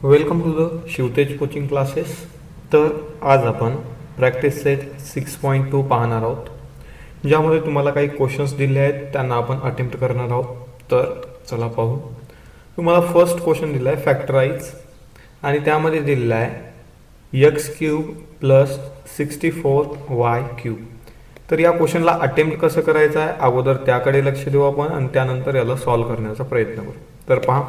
Welcome to the Shivtej coaching classes. तर आज आपण प्रॅक्टिस सेट 6.2 पाहणार आहोत, ज्यामध्ये तुम्हाला काही क्वेश्चन्स दिले आहेत, त्यांना आपण अटेम्प्ट करणार आहोत. तर चला पाहू. तुम्हाला फर्स्ट क्वेश्चन दिला आहे फॅक्टराईज, आणि त्यामध्ये दिलेला आहे x³ प्लस 64y³. तर या क्वेश्चनला अटेम्प्ट कसं करायचं आहे, अगोदर त्याकडे लक्ष देऊ आपण आणि त्यानंतर याला सॉल्व्ह करण्याचा प्रयत्न करू. तर पहा,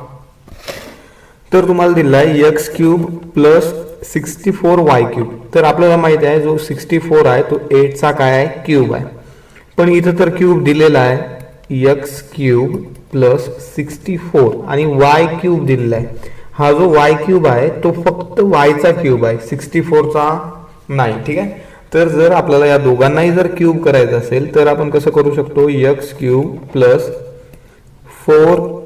तर तुम्हाला दिला आहे x³ प्लस 64y³. तर आपल्याला माहिती आहे जो 64 आहे तो 8चा काय आहे, क्यूब आहे. पण इथं तर क्यूब दिलेला आहे x³ प्लस 64 आणि y³ दिलेला आहे. हा जो y³ आहे तो फक्त yचा क्यूब आहे, 64चा नाही. ठीक आहे. तर जर आपल्याला या दोघांनाही जर क्यूब करायचं असेल तर आपण कसं करू शकतो, x³ प्लस 4y³.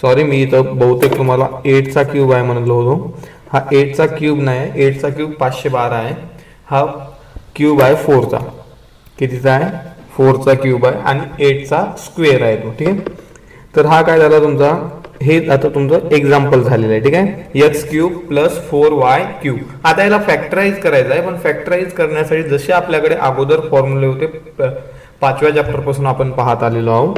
सॉरी, मी इथं बहुतेक तुम्हाला 8चा क्यूब आहे म्हणलो होतो. हा 8चा क्यूब नाही, 8चा क्यूब 512 आहे. हा क्यूब आहे 4चा. कितीचा आहे, 4चा क्यूब आहे आणि 8चा स्क्वेअर आहे तो. ठीक आहे. तर हा काय झाला तुमचा, हे आता तुमचं एक्झाम्पल झालेलं आहे. ठीक आहे. x³ plus 4y³. आता याला फॅक्टराईज करायचं आहे, पण फॅक्टराईज करण्यासाठी जसे आपल्याकडे अगोदर फॉर्म्युले होते 5व्या चॅप्टर पासून आपण पाहत आलेलो आहोत,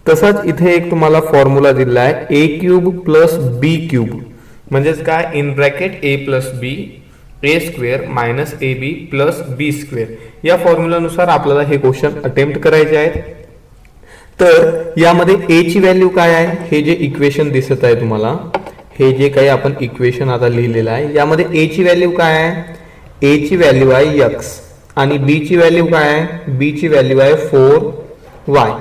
तसाच इथे एक तुम्हाला फॉर्म्युला दिला आहे a³ प्लस b³. म्हणजेच काय, in bracket a plus b a² minus ab plus b². या फॉर्म्युलानुसार आपल्याला हे क्वेश्चन अटेम्प्ट करायचे आहेत. तर यामध्ये a ची व्हॅल्यू काय आहे, हे जे इक्वेशन दिसत आहे तुम्हाला, हे जे काही आपण इक्वेशन आता लिहिलेलं आहे, यामध्ये a ची व्हॅल्यू काय आहे, a ची व्हॅल्यू आहे x आणि b ची व्हॅल्यू काय आहे, b ची व्हॅल्यू आहे 4y.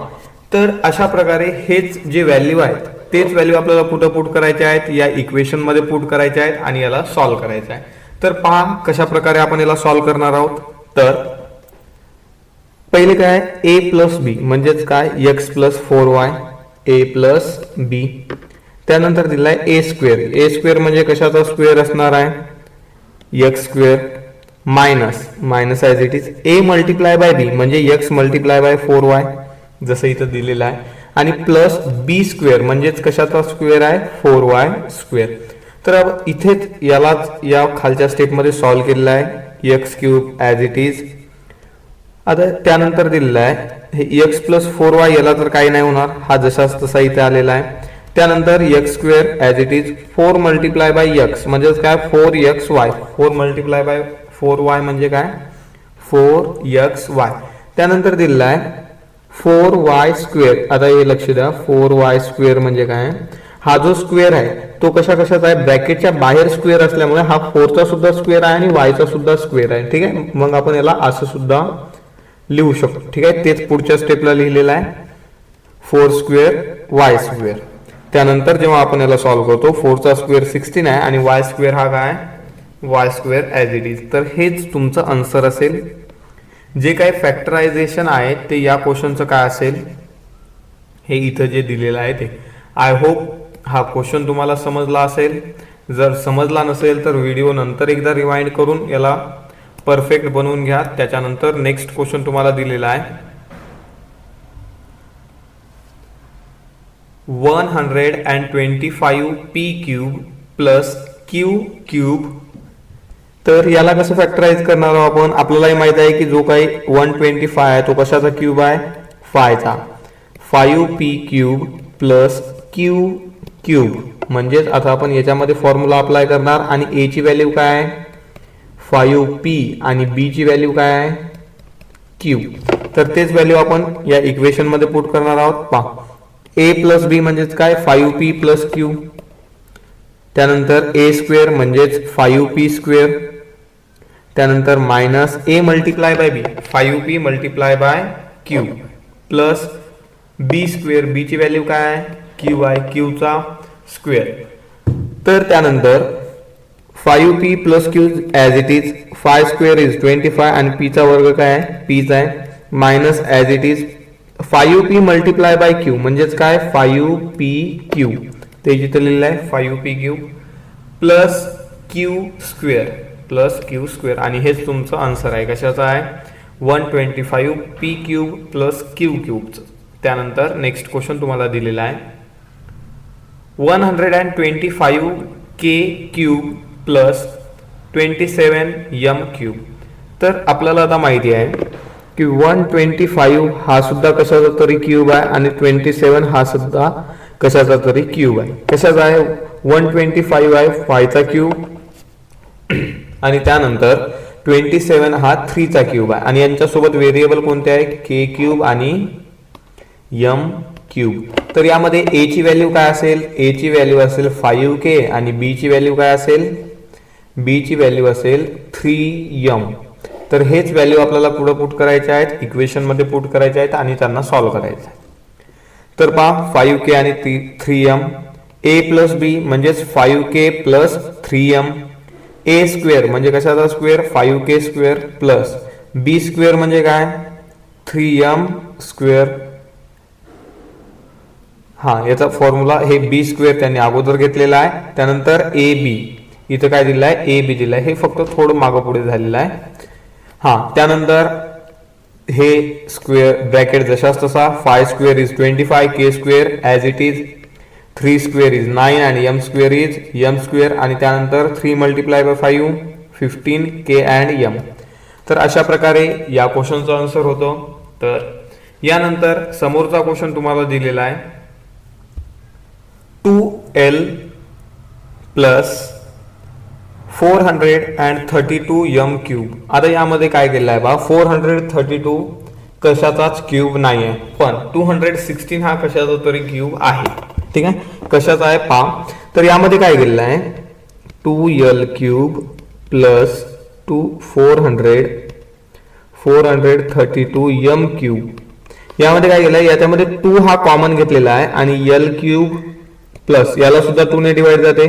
तर अशा प्रकारे हेच जे व्हॅल्यू आहेत तेच व्हॅल्यू आपल्याला कुठं पुट करायचे आहेत, या इक्वेशन मध्ये पुट करायचे आहेत आणि याला सॉल्व्ह करायचं आहे. तर पहा कशा प्रकारे आपण याला सॉल्व्ह करणार आहोत. तर पहिले काय, a प्लस बी म्हणजेच काय, x plus 4y a plus B. त्यानंतर दिलाय a² म्हणजे कशाचा स्क्वेअर असणार आहे, x² minus minus as it is a multiply by b म्हणजे x मल्टिप्लाय बाय 4y जसं इथं दिलेलं आहे, आणि प्लस b² म्हणजेच कशाचा स्क्वेअर आहे, 4y². तर इथेच यालाच या खालच्या स्टेपमध्ये सॉल्व्ह केलेला आहे, x³ ॲज इट इज. आता त्यानंतर दिलेला आहे हे x प्लस 4y, याला तर काही नाही होणार, हा जसाच तसा इथे आलेला आहे. त्यानंतर x² as it is 4 multiply by x म्हणजेच काय, 4xy. 4 मल्टिप्लाय बाय 4y म्हणजे काय, 4xy. त्यानंतर दिलेला आहे 4y². आता हे लक्ष द्या, 4y² म्हणजे काय, हा जो स्क्वेअर आहे तो कशा कशाचा आहे, ब्रॅकेटच्या बाहेर स्क्वेअर असल्यामुळे हा 4चा सुद्धा स्क्वेअर आहे आणि yचा सुद्धा स्क्वेअर आहे. ठीक आहे. मग आपण याला असं सुद्धा लिहू शकतो. ठीक आहे. तेच पुढच्या स्टेपला लिहिलेलं आहे 4² y². त्यानंतर जेव्हा आपण याला सॉल्व्ह करतो, 4चा स्क्वेअर 16 आहे आणि y² हा काय, y² ॲज इट इज. तर हेच तुमचं आन्सर असेल. जे काही फॅक्टरायझेशन आहे ते या क्वेश्चनचं काय असेल, हे इथं जे दिलेलं आहे ते. आय होप हा क्वेश्चन तुम्हाला समजला असेल. जर समजला नसेल तर व्हिडिओ नंतर एकदा रिवाइंड करून याला परफेक्ट बनवून घ्या. त्याच्यानंतर नेक्स्ट क्वेश्चन तुम्हाला दिलेला आहे 125p³ प्लस q³. तर याला कसं फॅक्टराइज करणार आहोत आपण, आपल्यालाही माहित आहे की जो काही 125 आहे तो कशाचा क्यूब आहे, 5चा. 5p³ प्लस q³ म्हणजेच आता आपण याच्यामध्ये फॉर्म्युला अप्लाय करणार आणि a ची व्हॅल्यू काय आहे 5p आणि b ची व्हॅल्यू काय आहे q. तर तेच व्हॅल्यू आपण या इक्वेशन मध्ये पुट करणार आहोत. पहा, a प्लस b म्हणजेच काय, 5p प्लस q. त्यानंतर a² म्हणजेच 5p². त्यानंतर minus a multiply by b 5p multiply by q plus b². b ची व्हॅल्यू काय आहे, q आहे, qचा स्क्वेअर. तर त्यानंतर 5p plus q as it is, 5² is 25 आणि p चा वर्ग काय आहे, p चा आहे, minus as it is 5p multiply by q म्हणजेच काय, 5pq. ते जिथे लिहिलं आहे 5pq प्लस q² आणि हेच तुमचं आन्सर आहे. कशाचं आहे, 125p³ प्लस q³. त्यानंतर नेक्स्ट क्वेश्चन तुम्हाला दिलेला आहे 125k cube plus 27m cube. तर आपल्याला आता माहिती आहे की 125 हा सुद्धा कशाचा तरी क्यूब आहे आणि 27 हा सुद्धा कशाचा तरी क्यूब आहे. कशाचा आहे? 125 आहे 5 चा क्यूब आणि त्यानंतर 27 हा 3 चा क्यूब आहे आणि यांच्यासोबत व्हेरिएबल कोणते आहे? के क्यूब आणि एम क्यूब. तर यामध्ये ए ची व्हॅल्यू काय असेल? ए ची व्हॅल्यू असेल 5k आणि बी ची व्हॅल्यू काय असेल? बी ची व्हॅल्यू असेल 3m. तर हेच व्हॅल्यू आपल्याला पुढे पुट करायचे आहेत, इक्वेशन मध्ये पुट करायचे आहेत आणि त्यांना सॉल्व्ह करायचं आहे. तर पहा 5k आणि 3m, a प्लस बी म्हणजेच 5k plus 3m, a square म्हणजे कशाचा square? 5k square plus b square म्हणजे काय? 3m square. हा याचा फॉर्म्युला हे बी स्क्वेअर त्यांनी अगोदर घेतलेला आहे. त्यानंतर ए बी इथं काय दिलं आहे? ए बी दिलं आहे. हे फक्त थोडं मागं पुढे झालेलं आहे. हा त्यानंतर हे स्क्वेअर ब्रॅकेट जशाच तसा 5 square is 25 k square as it is 3 square is 9 आणि m square is m square आणि त्यानंतर 3 multiply by 5 15 k and m. तर अशा प्रकारे या क्वेश्चनचा आन्सर होतो. तर यानंतर समोरचा क्वेश्चन तुम्हाला दिलेला आहे 2l प्लस 432m क्यूब. आता यामध्ये काय केलं आहे बा? 432 कशाचाच क्यूब नाही आहे, पण 216 हा कशाचा तरी क्यूब आहे. ठीक आहे, कशाचा आहे पहा. तर यामध्ये काय केलेलं आहे? 2l cube plus 432m cube. यामध्ये काय केलं आहे? याच्यामध्ये 2 हा कॉमन घेतलेला आहे आणि l क्यूब प्लस याला सुद्धा 2 ने डिवाइड जाते.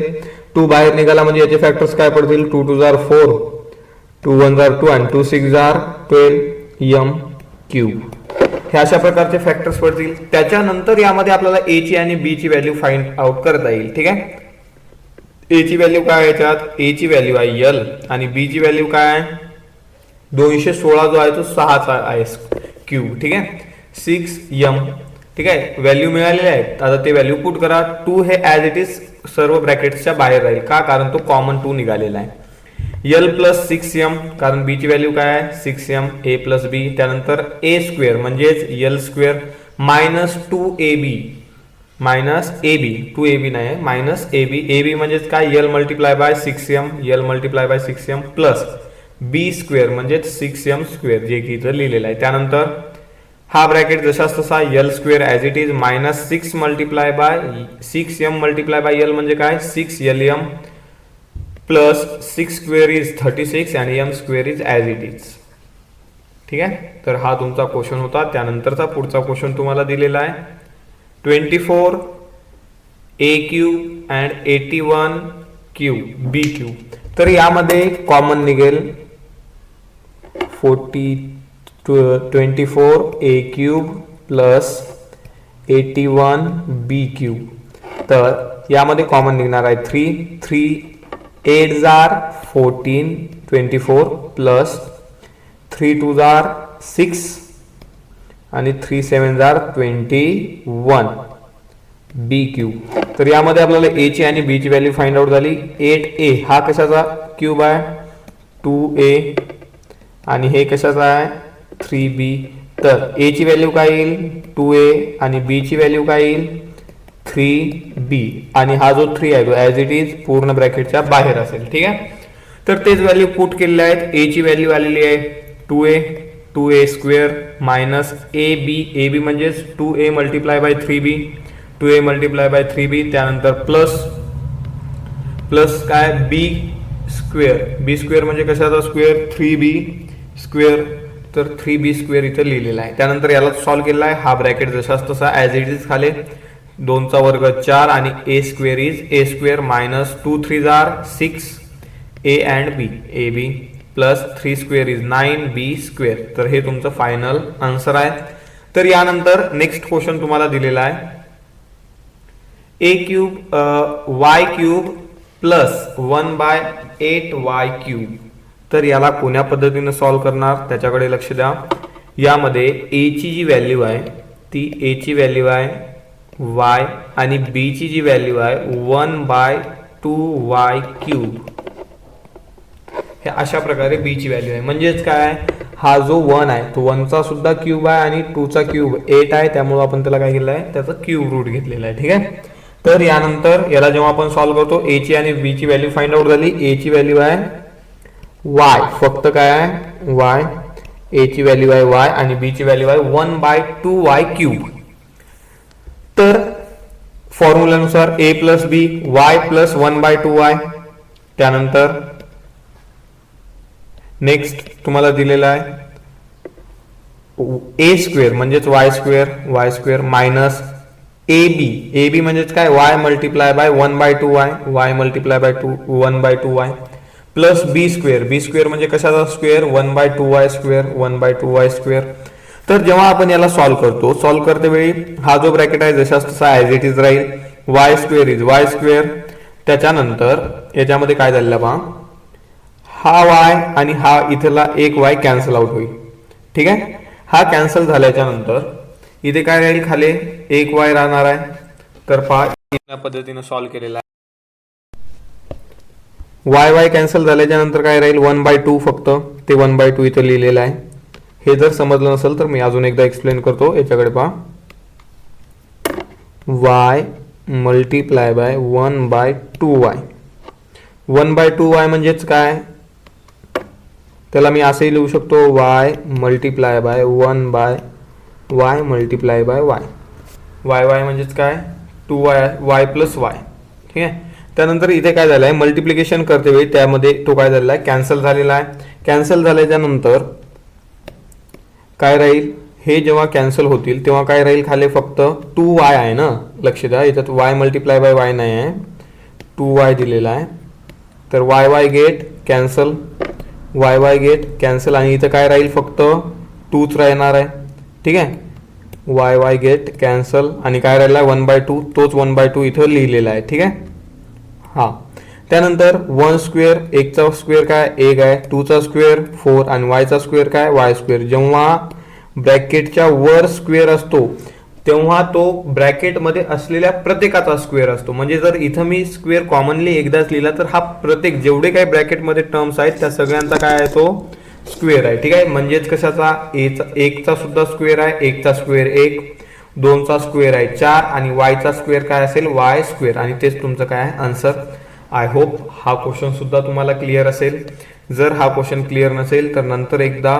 2 बाहेर निघाला म्हणजे याचे फॅक्टर्स काय पडतील? 2 2 4 2 1 2 आणि 2 6 12m क्यूब. हे अशा प्रकारचे फॅक्टर्स पडतील. त्याच्यानंतर यामध्ये आपल्याला ए ची आणि बी ची व्हॅल्यू फाइंड आउट करता येईल. ठीक आहे, ए ची व्हॅल्यू काय आहे याच्यात? ए ची व्हॅल्यू आहे l आणि बी ची व्हॅल्यू काय आहे? 216 जो आहे तो 6 चा आहे क्यूब. ठीक आहे, 6m. ठीक आहे, व्हॅल्यू मिळालेले आहेत. आता ते व्हॅल्यू पुट करा. 2 हे ॲज इट इज सर्व ब्रॅकेट्सच्या बाहेर राहील. का? कारण तो कॉमन 2 निघालेला आहे. l प्लस 6m कारण b ची व्हॅल्यू काय आहे? 6m a plus b. त्यानंतर a स्क्वेअर म्हणजेच l square minus 2ab minus ab 2ab नाही मायनस ab. ab म्हणजेच काय? l multiply by 6m l multiply by 6m plus b square म्हणजेच 6m स्क्वेअर जे की इथं लिहिलेलं आहे. त्यानंतर हा ब्रॅकेट जशाच तसा l square as it is minus 6 multiply by 6m multiply by l म्हणजे काय? 6lm प्लस 6 स्क्वेअर इज 36 आणि m square is as it is. ठीक आहे, तर हा तुमचा क्वेश्चन होता. त्यानंतरचा पुढचा क्वेश्चन तुम्हाला दिलेला आहे 24 a cube and 81 cube b cube. तर यामध्ये कॉमन निघेल 24 a cube plus 81 b cube. तर यामध्ये कॉमन निघणार आहे 3 8 14 24 प्लस 3 2 6 आणि 3 7 21 बी क्यूब. तर यामध्ये आपल्याला ए ची आणि बी ची व्हॅल्यू फाइंड आउट झाली. 8a हा कशाचा क्यूब आहे? 2a आणि हे कशाचा आहे? 3b. तर a ची व्हॅल्यू काय येईल? 2a आणि b ची व्हॅल्यू काय येईल? 3b आणि हा जो 3 आहे तो ॲज इट इज पूर्ण ब्रॅकेटच्या बाहेर असेल. ठीक आहे, तर तेच व्हॅल्यू पुट केलेले आहेत. a ची व्हॅल्यू आलेली आहे 2a स्क्वेअर मायनस ab म्हणजेच 2a multiply by 3b 2a multiply by 3b. त्यानंतर प्लस काय? b स्क्वेअर म्हणजे कशाचा स्क्वेअर? 3b square. तर 3b स्क्वेअर इथं लिहिलेला आहे. त्यानंतर याला सॉल्व्ह केलेला आहे. हा ब्रॅकेट जसाच तसा ॲज इट इज खाली 2 चा वर्ग 4 आणि a square is a square minus 2 3 6 a and b ab plus 3 square is 9b square. तर हे तुमचं फायनल आन्सर आहे. तर यानंतर नेक्स्ट क्वेश्चन तुम्हाला दिलेला आहे a cube y cube plus 1/8y cube. तर याला कोण्या पद्धतीने सॉल्व्ह करणार त्याच्याकडे लक्ष द्या. यामध्ये a ची जी व्हॅल्यू आहे ती a ची व्हॅल्यू आहे वाय आणि बी ची जी व्हॅल्यू आहे 1/2y³. हे अशा प्रकारे बी ची व्हॅल्यू आहे. म्हणजेच काय, हा जो 1 आहे तो 1 चा सुद्धा क्यूब आहे आणि 2 चा क्यूब 8 आहे, त्यामुळे आपण त्याला काय केलं आहे, त्याचा क्यूब रूट घेतलेला आहे. ठीक आहे. तर यानंतर याला जेव्हा आपण सॉल्व्ह करतो, ए ची आणि बी ची व्हॅल्यू फाइंड आउट झाली. ए ची व्हॅल्यू आहे वाय, फक्त काय आहे वाय. ए ची व्हॅल्यू आहे वाय आणि बी ची व्हॅल्यू आहे 1/2y³. तर फॉर्म्युलानुसार A plus B Y plus 1/2y. त्यानंतर नेक्स्ट तुम्हाला दिलेला आहे ए स्क्वेअर म्हणजेच Y square minus A B म्हणजेच काय Y multiply by 1/2y, Y multiply by 1/2y plus B square म्हणजे कशाचा स्क्वेअर 1/2y स्क्वेअर. तर जेव्हा आपण याला सॉल्व्ह करते वेळी हा जो ब्रॅकेट आहे जशाच तसा ॲज इट इज राहील. Y square is why square. त्याच्यानंतर याच्यामध्ये काय झालेलं पहा, हा वाय आणि हा इथला एक वाय कॅन्सल आउट होईल. ठीक आहे. हा कॅन्सल झाल्याच्या नंतर इथे काय राहील, खाली एक वाय राहणार आहे. तर पहा या पद्धतीने सॉल्व्ह केलेला आहे. वाय कॅन्सल झाल्याच्या नंतर काय राहील 1/2, फक्त ते 1/2 इथं लिहिलेलं आहे. हे जर समजलं नसेल तर मी अजून एकदा एक्सप्लेन करतो. याच्याकडे पहा, Y multiply by 1/2y. 1/2y म्हणजेच काय, त्याला मी असंही लिहू शकतो Y multiply bye 1/y multiply by Y. Y म्हणजेच काय 2y प्लस वाय. ठीक आहे. त्यानंतर इथे काय झालं आहे, मल्टिप्लिकेशन करते वेळी त्यामध्ये तो काय झालेला आहे, कॅन्सल झालेला आहे. कॅन्सल झाल्याच्या नंतर काय राहील, हे जेव्हा कॅन्सल होतील तेव्हा काय राहील, खाली फक्त 2y आहे ना, लक्ष द्या याच्यात वाय मल्टिप्लाय बाय वाय नाही आहे, 2y दिलेला आहे. तर Y get cancel, Y get cancel आणि इथं काय राहील, फक्त 2च राहणार आहे. ठीक आहे. वाय गेट कॅन्सल आणि काय राहिला 1/2, तोच 1/2 इथं लिहिलेला आहे. ठीक आहे. हा. त्यानंतर 1 स्क्वेअर, 1 चा स्क्वेअर काय 1 आहे, 2 चा स्क्वेअर 4 आणि y चा स्क्वेअर काय y स्क्वेअर. जेव्हा ब्रॅकेटच्या वर स्क्वेअर असतो तेव्हा तो ब्रॅकेटमध्ये असलेल्या प्रत्येकाचा स्क्वेअर असतो. म्हणजे जर इथं मी स्क्वेअर कॉमनली एकदाच लिहिला तर हा प्रत्येक जेवढे काही ब्रॅकेटमध्ये टर्म्स आहेत त्या सगळ्यांचा काय आहे, तो स्क्वेअर आहे. ठीक आहे. म्हणजेच कशाचा, 1 चा सुद्धा स्क्वेअर आहे, 1 चा स्क्वेअर 1, 2 चा स्क्वेअर आहे 4 आणि y चा स्क्वेअर काय असेल y स्क्वेअर. आणि तेच तुमचं काय आहे आन्सर. आय होप हा क्वेश्चन सुद्धा तुम्हाला क्लिअर असेल. जर हा क्वेश्चन क्लिअर नसेल तर नंतर एकदा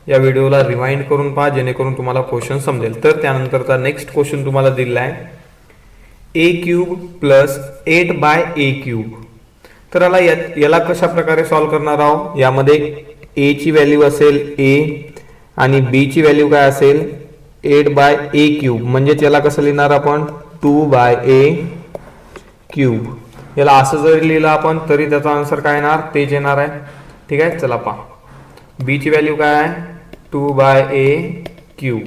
या व्हिडिओला रिवाइंड करून पहा, जेणेकरून तुम्हाला क्वेश्चन समजेल. तर त्यानंतरचा नेक्स्ट क्वेश्चन तुम्हाला दिलेला आहे a³ प्लस 8/a³. तर याला कशा प्रकारे सॉल्व्ह करणार आहोत, यामध्ये a ची व्हॅल्यू असेल a आणि b ची व्हॅल्यू काय असेल 8/a³. म्हणजेच याला कसं लिहिणार आपण 2/a³. याला असं जरी लिहिलं आपण तरी त्याचा आन्सर काय येणार, तेच येणार आहे. ठीक आहे. चला पहा, b ची व्हॅल्यू काय आहे 2/a³.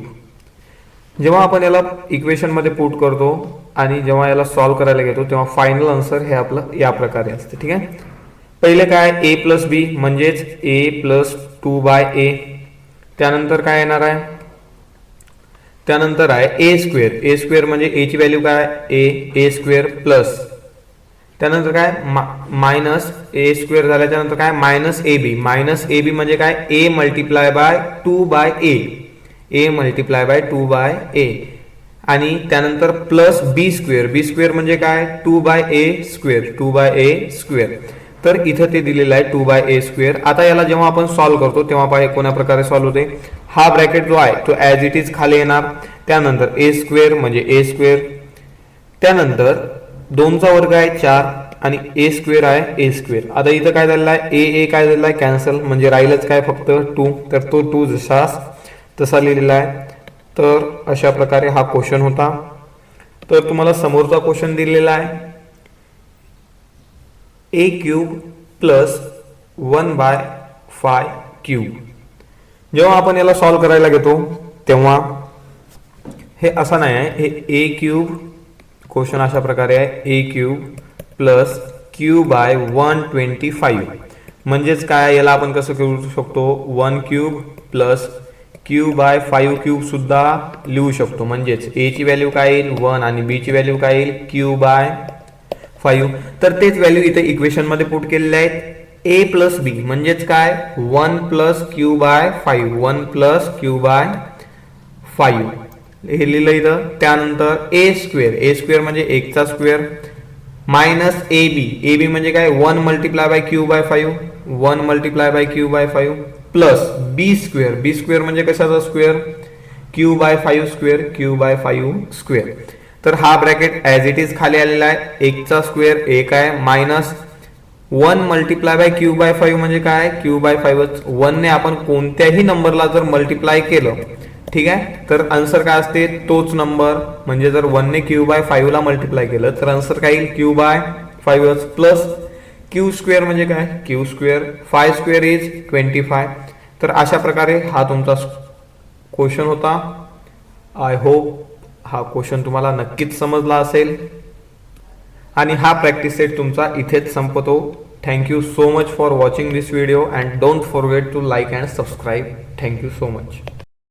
जेव्हा आपण याला इक्वेशन मध्ये पुट करतो आणि जेव्हा याला सॉल्व्ह करायला घेतो तेव्हा फायनल आन्सर हे आपलं या प्रकारे असते. ठीक आहे. पहिले काय a प्लस बी म्हणजेच a प्लस 2/a. त्यानंतर काय येणार आहे, त्यानंतर आहे a स्क्वेअर म्हणजे a ची व्हॅल्यू काय a स्क्वेअर प्लस त्यानंतर काय मायनस a स्क्वेअर झाल्याच्या नंतर काय मायनस ab म्हणजे काय a multiply bye 2/a multiply by 2/a आणि त्यानंतर प्लस b स्क्वेअर म्हणजे काय 2/a स्क्वेअर. तर इथं ते दिलेलं आहे 2/a स्क्वेअर. आता याला जेव्हा आपण सॉल्व्ह करतो तेव्हा पाहिजे कोणा प्रकारे सॉल्व्ह होते, हा ब्रॅकेट जो आहे तो ॲज इट इज खाली येणार. त्यानंतर a स्क्वेअर म्हणजे a स्क्वेअर, त्यानंतर 2 चा वर्ग आहे 4 आणि a स्क्वेअर आहे a स्क्वेअर. आता इथं काय झालेलं आहे a काय झालेलं आहे कॅन्सल, म्हणजे राहिलंच काय फक्त 2. तर तो 2 तसा लिहिलेला आहे. तर अशा प्रकारे हा क्वेश्चन होता. तर तुम्हाला समोरचा क्वेश्चन दिलेला आहे a³ प्लस 1/5³. जेव्हा आपण याला सॉल्व्ह करायला घेतो तेव्हा हे असं नाही आहे, हे a³ क्वेश्चन अशा प्रकारे आहे a³ प्लस q/125. म्हणजेच काय, याला आपण कसं करू शकतो 1³ प्लस क्यू बाय 5 क्यूब सुद्धा लिहू शकतो. म्हणजेच ए ची व्हॅल्यू काय येईल 1 आणि बी ची व्हॅल्यू काय येईल क्यू बाय 5. तर तेच व्हॅल्यू इथे इक्वेशन मध्ये पुट केलेले आहेत. ए प्लस बी म्हणजेच काय 1 plus Q by 5 1 plus Q by 5 हे लिहिलं इथं. त्यानंतर ए स्क्वेअर म्हणजे 1 चा स्क्वेअर मायनस ए बी म्हणजे काय 1 multiply by Q by 5 1 multiply by Q by 5 plus B square म्हणजे कशाचा स्क्वेअर क्यू बाय 5 स्क्वेअर. तर हा ब्रॅकेट ऍज इट इज खाली आलेला आहे. 1 चा स्क्वेअर 1 आहे minus 1 multiply by Q by 5 म्हणजे काय क्यू बाय 5 1 ने आपण कोणत्याही नंबरला जर मल्टिप्लाय केलं ठीक आहे तर आन्सर काय असते तोच नंबर. म्हणजे जर 1 ने क्यू बाय 5 ला मल्टिप्लाय केलं तर आन्सर काय येईल Q by 5 plus Q square म्हणजे काय क्यू स्क्वेअर 5 स्क्वेअर इज 25. तर अशा प्रकारे हा तुमचा क्वेश्चन होता. आय होप हा क्वेश्चन तुम्हाला नक्कीच समजला असेल आणि हा प्रॅक्टिस सेट तुमचा इथेच संपतो. Thank you so much for watching this video and don't forget to like and subscribe. Thank you so much.